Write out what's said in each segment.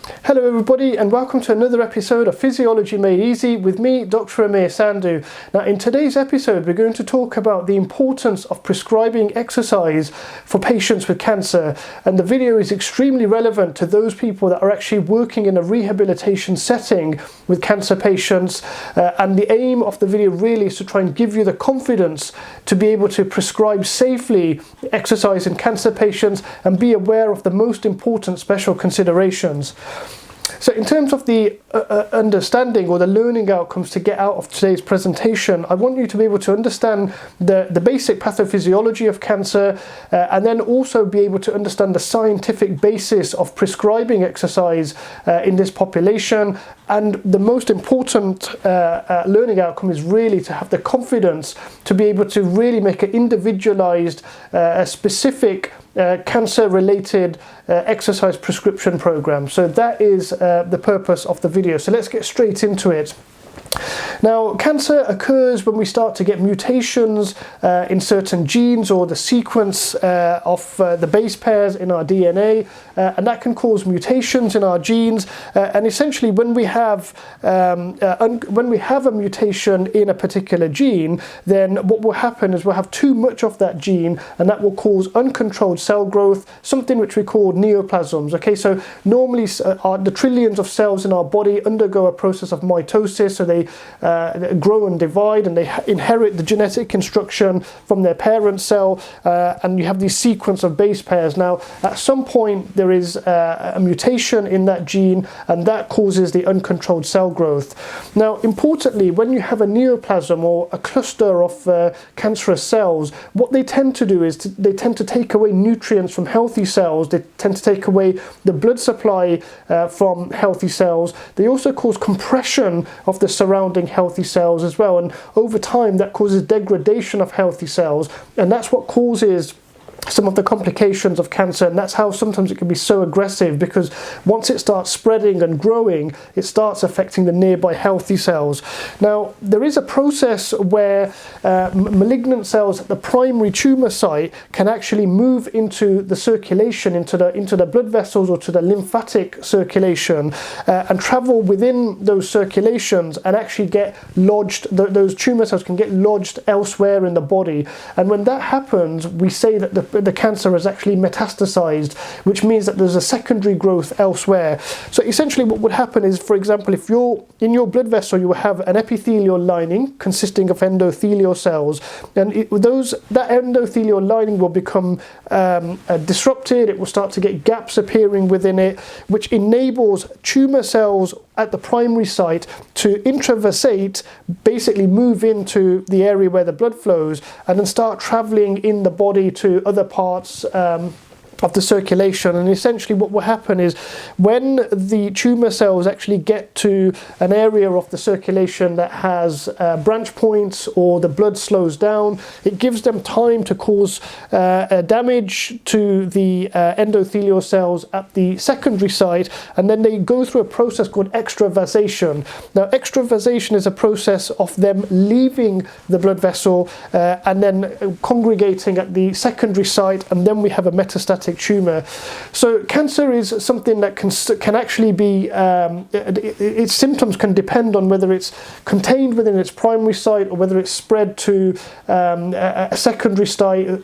Hello everybody, and welcome to another episode of Physiology Made Easy with me, Dr. Amir Sandhu. Now in today's episode we're going to talk about the importance of prescribing exercise for patients with cancer, and the video is extremely relevant to those people that are actually working in a rehabilitation setting with cancer patients, and the aim of the video really is to try and give you the confidence to be able to prescribe safely exercise in cancer patients and be aware of the most important special considerations. So in terms of the understanding or the learning outcomes to get out of today's presentation, I want you to be able to understand the basic pathophysiology of cancer, and then also be able to understand the scientific basis of prescribing exercise in this population. And the most important learning outcome is really to have the confidence to be able to really make an individualized, specific cancer-related exercise prescription program. So that is the purpose of the video. So let's get straight into it. Now, cancer occurs when we start to get mutations in certain genes or the sequence of the base pairs in our DNA, and that can cause mutations in our genes. And essentially, when we have a mutation in a particular gene, then what will happen is we'll have too much of that gene, and that will cause uncontrolled cell growth, something which we call neoplasms. Okay, so normally the trillions of cells in our body undergo a process of mitosis, so they grow and divide, and they inherit the genetic instruction from their parent cell, and you have these sequence of base pairs. Now, at some point there is a mutation in that gene, and that causes the uncontrolled cell growth. Now, importantly, when you have a neoplasm or a cluster of cancerous cells, what they tend to do is they tend to take away nutrients from healthy cells. They tend to take away the blood supply from healthy cells. They also cause compression of the surrounding healthy cells as well, and over time that causes degradation of healthy cells, and that's what causes some of the complications of cancer. And that's how sometimes it can be so aggressive, because once it starts spreading and growing, it starts affecting the nearby healthy cells. Now, there is a process where malignant cells at the primary tumor site can actually move into the circulation, into the blood vessels or to the lymphatic circulation, and travel within those circulations and actually get lodged. Those tumor cells can get lodged elsewhere in the body, and when that happens, we say that the cancer has actually metastasized, which means that there's a secondary growth elsewhere. So essentially what would happen is, for example, if you're in your blood vessel, you will have an epithelial lining consisting of endothelial cells, and that endothelial lining will become disrupted. It will start to get gaps appearing within it, which enables tumor cells at the primary site to intravasate, basically move into the area where the blood flows, and then start traveling in the body to other parts of the circulation. And essentially what will happen is, when the tumor cells actually get to an area of the circulation that has branch points, or the blood slows down, it gives them time to cause damage to the endothelial cells at the secondary site, and then they go through a process called extravasation. Now, extravasation is a process of them leaving the blood vessel and then congregating at the secondary site, and then we have a metastatic tumor. So cancer is something that can actually be, its symptoms can depend on whether it's contained within its primary site or whether it's spread to a secondary site and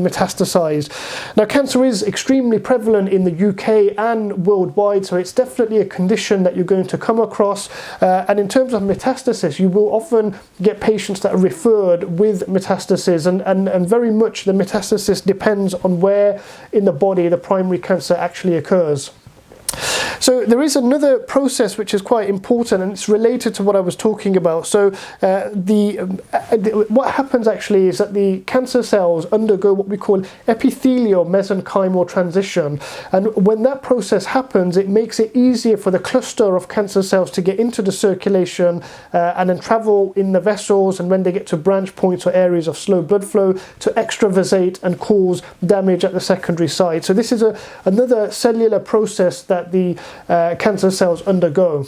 metastasized. Now, cancer is extremely prevalent in the UK and worldwide, so it's definitely a condition that you're going to come across, and in terms of metastasis, you will often get patients that are referred with metastasis, and very much the metastasis depends on where in the body the primary cancer actually occurs. So there is another process which is quite important, and it's related to what I was talking about. So what happens actually is that the cancer cells undergo what we call epithelial mesenchymal transition, and when that process happens, it makes it easier for the cluster of cancer cells to get into the circulation and then travel in the vessels, and when they get to branch points or areas of slow blood flow, to extravasate and cause damage at the secondary site. So this is another cellular process that the cancer cells undergo.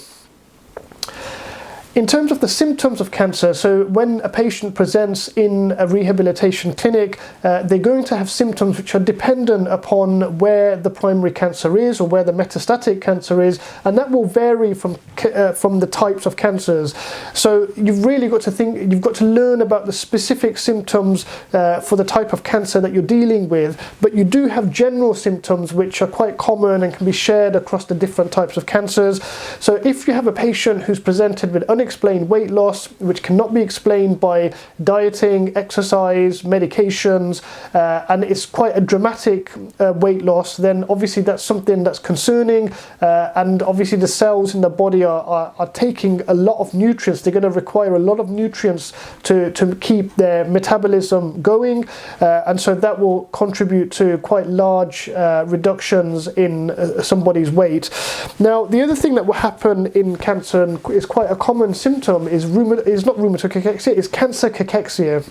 In terms of the symptoms of cancer, so when a patient presents in a rehabilitation clinic, they're going to have symptoms which are dependent upon where the primary cancer is or where the metastatic cancer is, and that will vary from the types of cancers. So you've really got to think, you've got to learn about the specific symptoms for the type of cancer that you're dealing with, but you do have general symptoms which are quite common and can be shared across the different types of cancers. So if you have a patient who's presented with unexplained weight loss, which cannot be explained by dieting, exercise, medications, and it's quite a dramatic weight loss, then obviously that's something that's concerning, and obviously the cells in the body are taking a lot of nutrients. They're going to require a lot of nutrients to keep their metabolism going, and so that will contribute to quite large reductions in somebody's weight. Now, the other thing that will happen in cancer, and is quite a common symptom, is not rheumatoid cachexia, is cancer cachexia.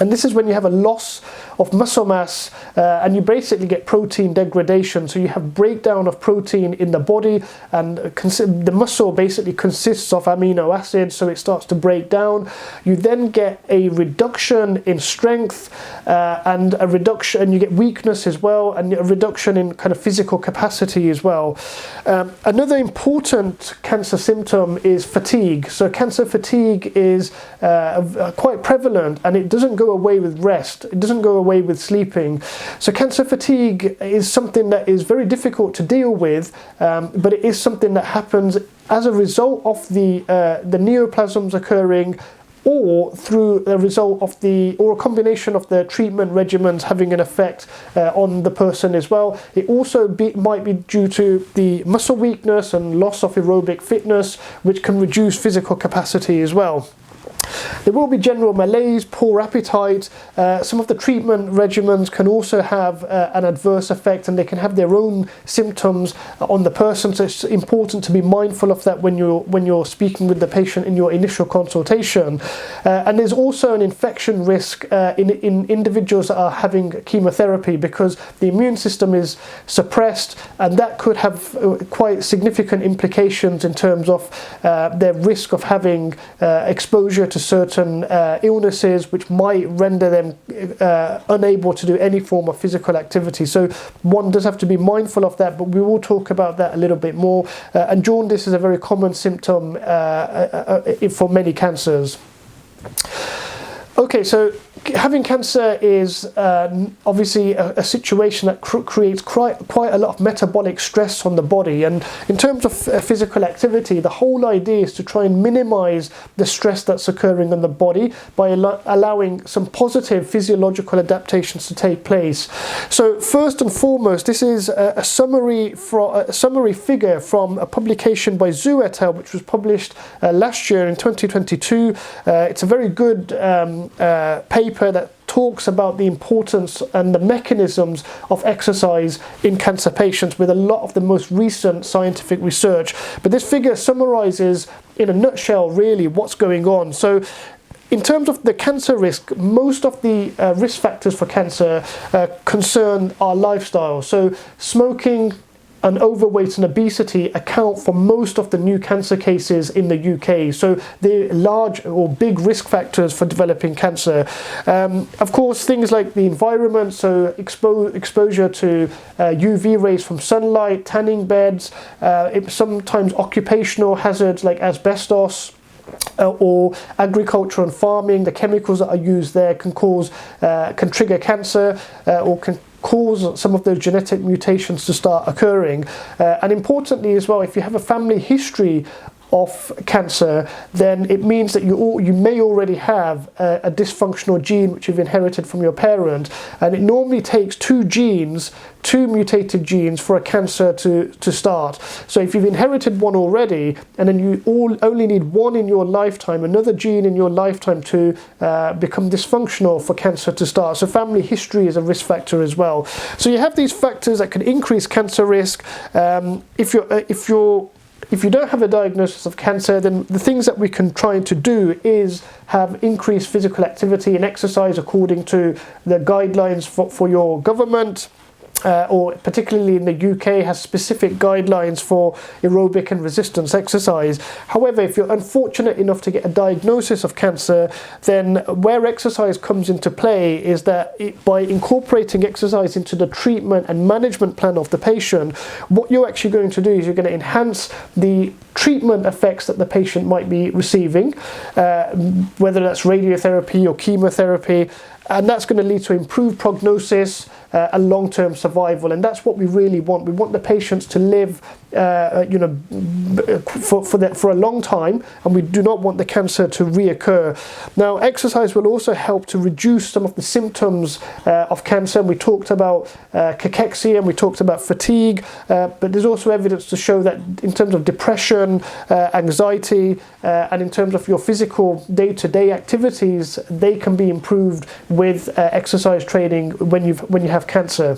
And this is when you have a loss of muscle mass and you basically get protein degradation. So you have breakdown of protein in the body, and the muscle basically consists of amino acids, so it starts to break down. You then get a reduction in strength and a reduction, and you get weakness as well, and a reduction in kind of physical capacity as well. Another important cancer symptom is fatigue. So cancer fatigue is quite prevalent, and it doesn't go away with rest. It doesn't go away with sleeping. So cancer fatigue is something that is very difficult to deal with, but it is something that happens as a result of the neoplasms occurring, or through a result of or a combination of the treatment regimens having an effect on the person as well. It also might be due to the muscle weakness and loss of aerobic fitness, which can reduce physical capacity as well. There will be general malaise, poor appetite. Some of the treatment regimens can also have an adverse effect, and they can have their own symptoms on the person. So it's important to be mindful of that when you're speaking with the patient in your initial consultation. And there's also an infection risk in individuals that are having chemotherapy, because the immune system is suppressed, and that could have quite significant implications in terms of their risk of having exposure to certain illnesses, which might render them unable to do any form of physical activity. So one does have to be mindful of that, but we will talk about that a little bit more. And jaundice is a very common symptom for many cancers. Okay, so having cancer is obviously a situation that creates quite a lot of metabolic stress on the body. And in terms of physical activity, the whole idea is to try and minimize the stress that's occurring on the body by allowing some positive physiological adaptations to take place. So first and foremost, this is a summary figure from a publication by Zhu et al., which was published last year in 2022. It's a very good paper that talks about the importance and the mechanisms of exercise in cancer patients, with a lot of the most recent scientific research. But this figure summarizes in a nutshell really what's going on. So in terms of the cancer risk, most of the risk factors for cancer concern our lifestyle. So smoking and overweight and obesity account for most of the new cancer cases in the UK. So they're large or big risk factors for developing cancer. Of course, things like the environment, so exposure to UV rays from sunlight, tanning beds, sometimes occupational hazards like asbestos, or agriculture and farming. The chemicals that are used there can trigger cancer, or can cause some of those genetic mutations to start occurring. And importantly as well, if you have a family history of cancer, then it means that you may already have a dysfunctional gene which you've inherited from your parent, and it normally takes two mutated genes for a cancer to start. So if you've inherited one already, and then you only need one in your lifetime, another gene in your lifetime to become dysfunctional for cancer to start. So family history is a risk factor as well. So you have these factors that can increase cancer risk. If you don't have a diagnosis of cancer, then the things that we can try to do is have increased physical activity and exercise according to the guidelines for your government. or particularly in the UK, has specific guidelines for aerobic and resistance exercise. However, if you're unfortunate enough to get a diagnosis of cancer, then where exercise comes into play is that by incorporating exercise into the treatment and management plan of the patient, what you're actually going to do is you're going to enhance the treatment effects that the patient might be receiving, whether that's radiotherapy or chemotherapy, and that's going to lead to improved prognosis and long-term survival. And that's what we really want. We want the patients to live for a long time, and we do not want the cancer to reoccur. Now, exercise will also help to reduce some of the symptoms of cancer. We talked about cachexia and we talked about fatigue, but there's also evidence to show that in terms of depression, anxiety, and in terms of your physical day-to-day activities, they can be improved with exercise training when you have cancer.